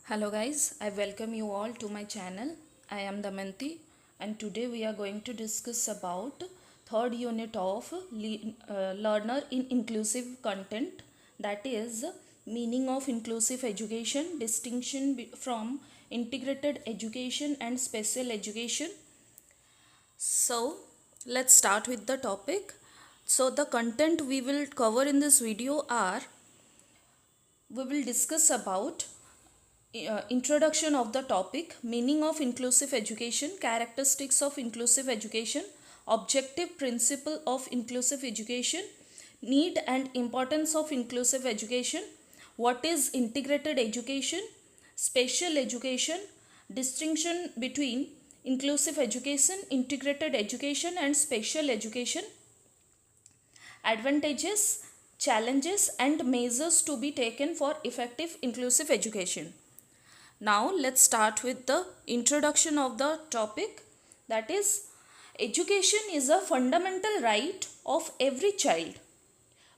Hello guys, I welcome you all to my channel. I am Damayanti and today we are going to discuss about third unit of learner in inclusive content, that is meaning of inclusive education, distinction from integrated education and special education. So let's start with the topic. So the content we will cover in this video are, we will discuss about introduction of the topic, meaning of inclusive education, characteristics of inclusive education, objective principle of inclusive education, need and importance of inclusive education, what is integrated education, special education, distinction between inclusive education, integrated education and special education, advantages, challenges and measures to be taken for effective inclusive education. Now let's start with the introduction of the topic, that is education is a fundamental right of every child.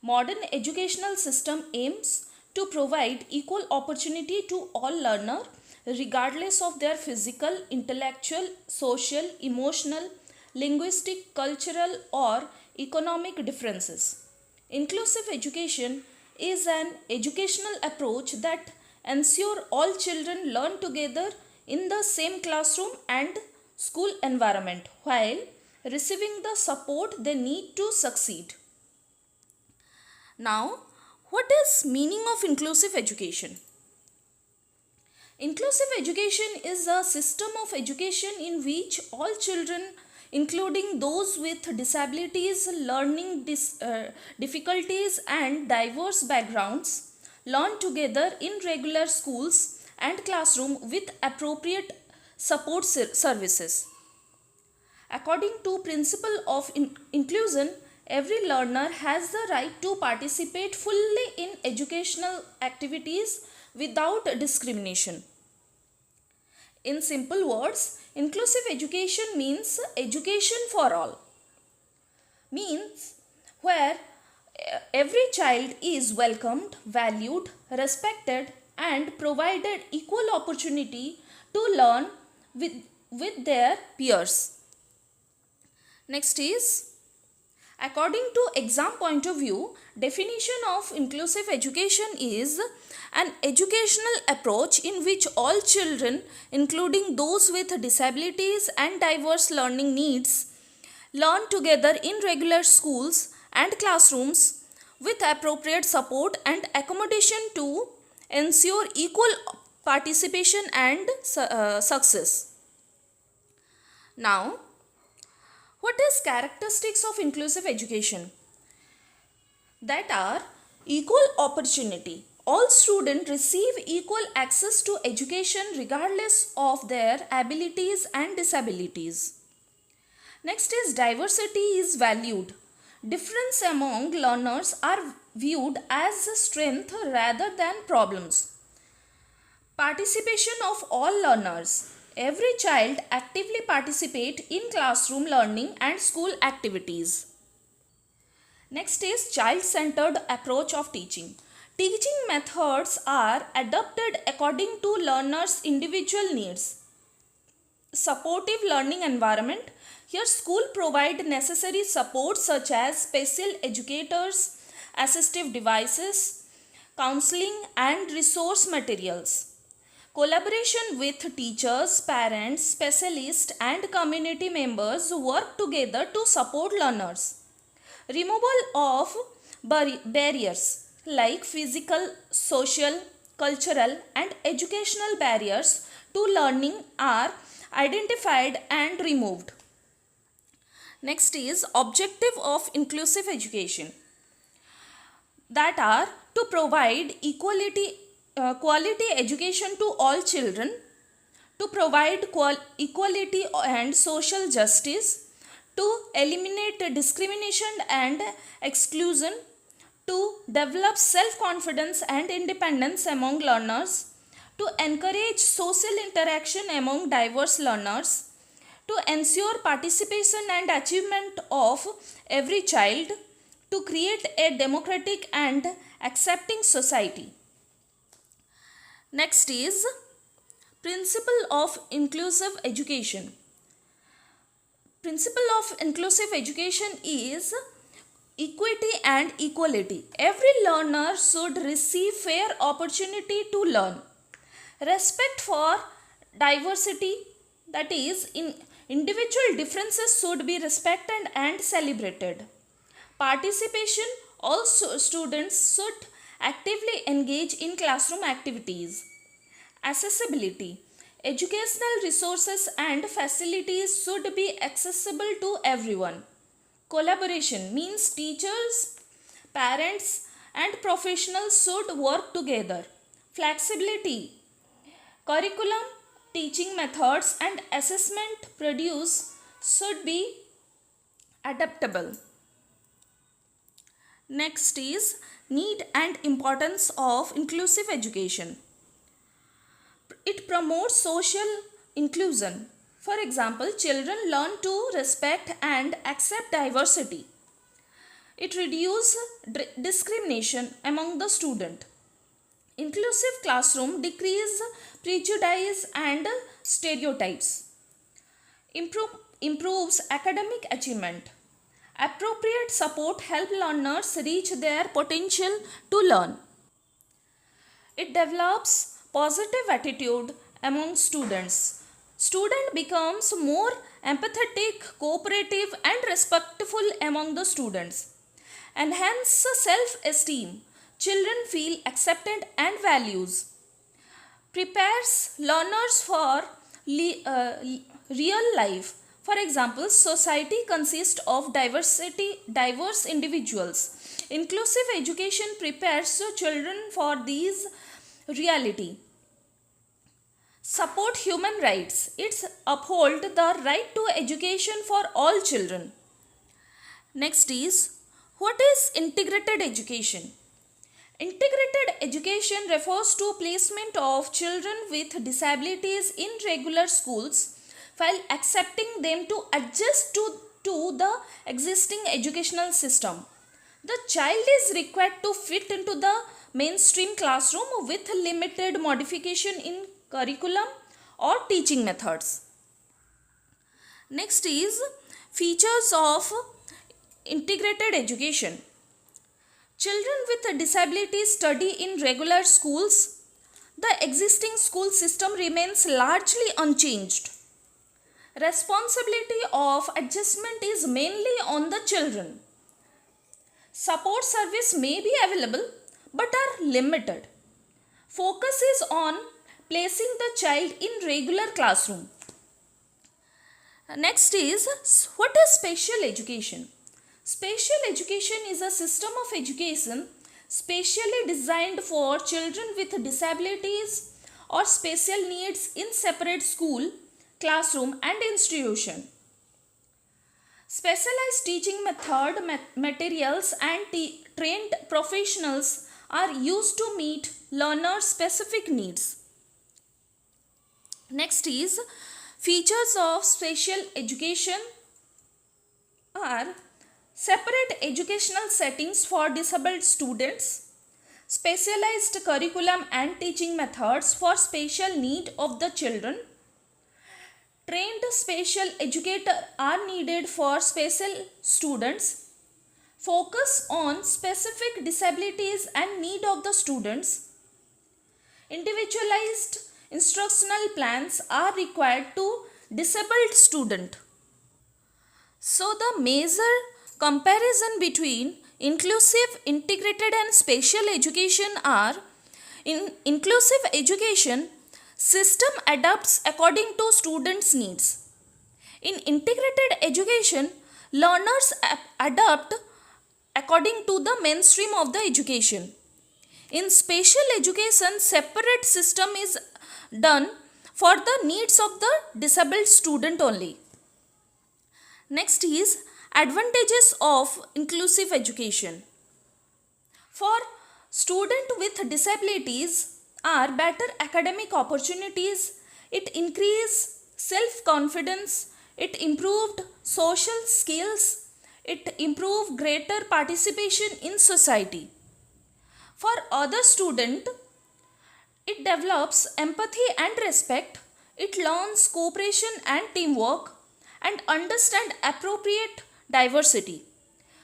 Modern educational system aims to provide equal opportunity to all learners regardless of their physical, intellectual, social, emotional, linguistic, cultural or economic differences. Inclusive education is an educational approach that ensure all children learn together in the same classroom and school environment while receiving the support they need to succeed. Now, what is meaning of inclusive education? Inclusive education is a system of education in which all children, including those with disabilities, learning difficulties and diverse backgrounds, learn together in regular schools and classroom with appropriate support services. According to principle of inclusion, every learner has the right to participate fully in educational activities without discrimination. In simple words, inclusive education means education for all. Means where every child is welcomed, valued, respected and provided equal opportunity to learn with their peers. Next is, according to exam point of view, definition of inclusive education is an educational approach in which all children, including those with disabilities and diverse learning needs, learn together in regular schools and classrooms with appropriate support and accommodation to ensure equal participation and success. Now, what is characteristics of inclusive education? That are equal opportunity. All students receive equal access to education regardless of their abilities and disabilities. Next is diversity is valued. Difference among learners are viewed as a strength rather than problems. Participation of all learners. Every child actively participate in classroom learning and school activities. Next is child-centered approach of teaching. Teaching methods are adapted according to learners' individual needs. Supportive learning environment. Here school provide necessary support such as special educators, assistive devices, counseling and resource materials. Collaboration with teachers, parents, specialists and community members work together to support learners. Removal of barriers like physical, social, cultural and educational barriers to learning are identified and removed. Next is objective of inclusive education, that are to provide quality education to all children, to provide equality and social justice, to eliminate discrimination and exclusion, to develop self-confidence and independence among learners, to encourage social interaction among diverse learners, to ensure participation and achievement of every child, to create a democratic and accepting society. Next is Principle of inclusive education. Principle of inclusive education is equity and equality. Every learner should receive fair opportunity to learn. Respect for diversity, that is, individual differences should be respected and celebrated. Participation, all students should actively engage in classroom activities. Accessibility. Educational resources and facilities should be accessible to everyone. Collaboration means teachers, parents, and professionals should work together. Flexibility. Curriculum, teaching methods, and assessment produced should be adaptable. Next is need and importance of inclusive education. It promotes social inclusion. For example, children learn to respect and accept diversity. It reduces discrimination among the student. Inclusive classroom decrease prejudice and stereotypes. Improves academic achievement. Appropriate support help learners reach their potential to learn. It develops positive attitude among students. Student becomes more empathetic, cooperative, and respectful among the students. Enhance self-esteem. Children feel accepted and values. Prepares learners for real life. For example, society consists of diverse individuals. Inclusive education prepares children for these reality. Support human rights. It uphold the right to education for all children. Next is, what is integrated education? Integrated education refers to placement of children with disabilities in regular schools while accepting them to adjust to the existing educational system. The child is required to fit into the mainstream classroom with limited modification in curriculum or teaching methods. Next is features of integrated education. Children with disabilities study in regular schools. The existing school system remains largely unchanged. Responsibility of adjustment is mainly on the children. Support service may be available but are limited. Focus is on placing the child in regular classroom. Next is, what is special education? Special education is a system of education specially designed for children with disabilities or special needs in separate school, classroom and institution. Specialized teaching materials and trained professionals are used to meet learners' specific needs. Next is, features of special education are separate educational settings for disabled students, specialized curriculum and teaching methods for special need of the children. Trained special educators are needed for special students. Focus on specific disabilities and need of the students. Individualized instructional plans are required to disabled student. So the major comparison between inclusive, integrated and special education are, in inclusive education, system adapts according to students' needs. In integrated education, learners adapt according to the mainstream of the education. In special education, separate system is done for the needs of the disabled student only. Next is advantages of inclusive education. For students with disabilities are better academic opportunities, it increases self-confidence, it improved social skills, it improved greater participation in society. For other student, it develops empathy and respect. It learns cooperation and teamwork and understand appropriate diversity.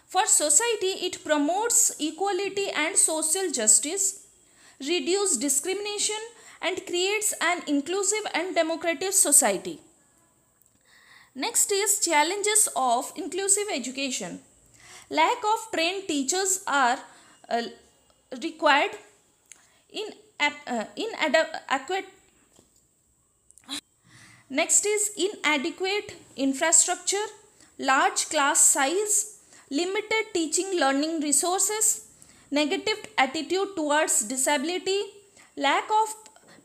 For society, it promotes equality and social justice, reduces discrimination, and creates an inclusive and democratic society. Next is challenges of inclusive education. Lack of trained teachers are required. Inadequate Next is inadequate infrastructure, large class size, limited teaching learning resources, negative attitude towards disability, lack of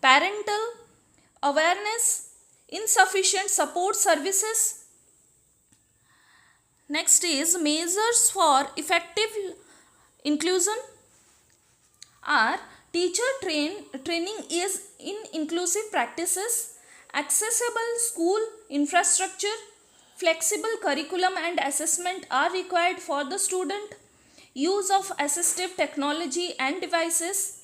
parental awareness, insufficient support services. Next is measures for effective inclusion are training is in inclusive practices, accessible school infrastructure, flexible curriculum and assessment are required for the student, use of assistive technology and devices,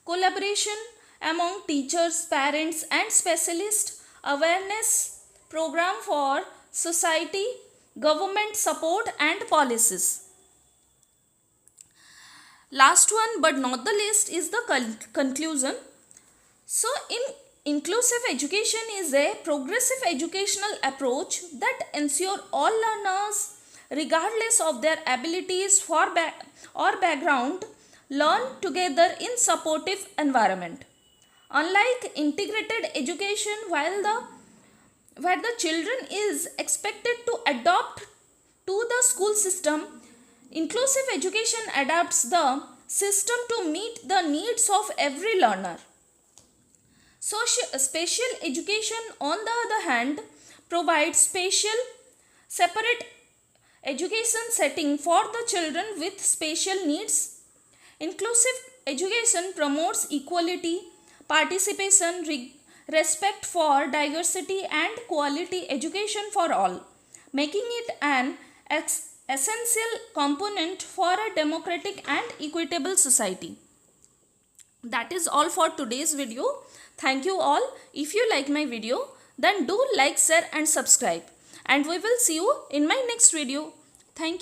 collaboration among teachers, parents and specialists, awareness program for society, government support and policies. Last one but not the least is the conclusion. So inclusive education is a progressive educational approach that ensures all learners, regardless of their abilities or background, learn together in supportive environment. Unlike integrated education, where the children is expected to adapt to the school system, inclusive education adapts the system to meet the needs of every learner. Special education, on the other hand, provides separate education setting for the children with special needs. Inclusive education promotes equality, participation, respect for diversity and quality education for all, making it an essential component for a democratic and equitable society. That is all for today's video. Thank you all. If you like my video, then do like, share and subscribe. And we will see you in my next video. Thank you.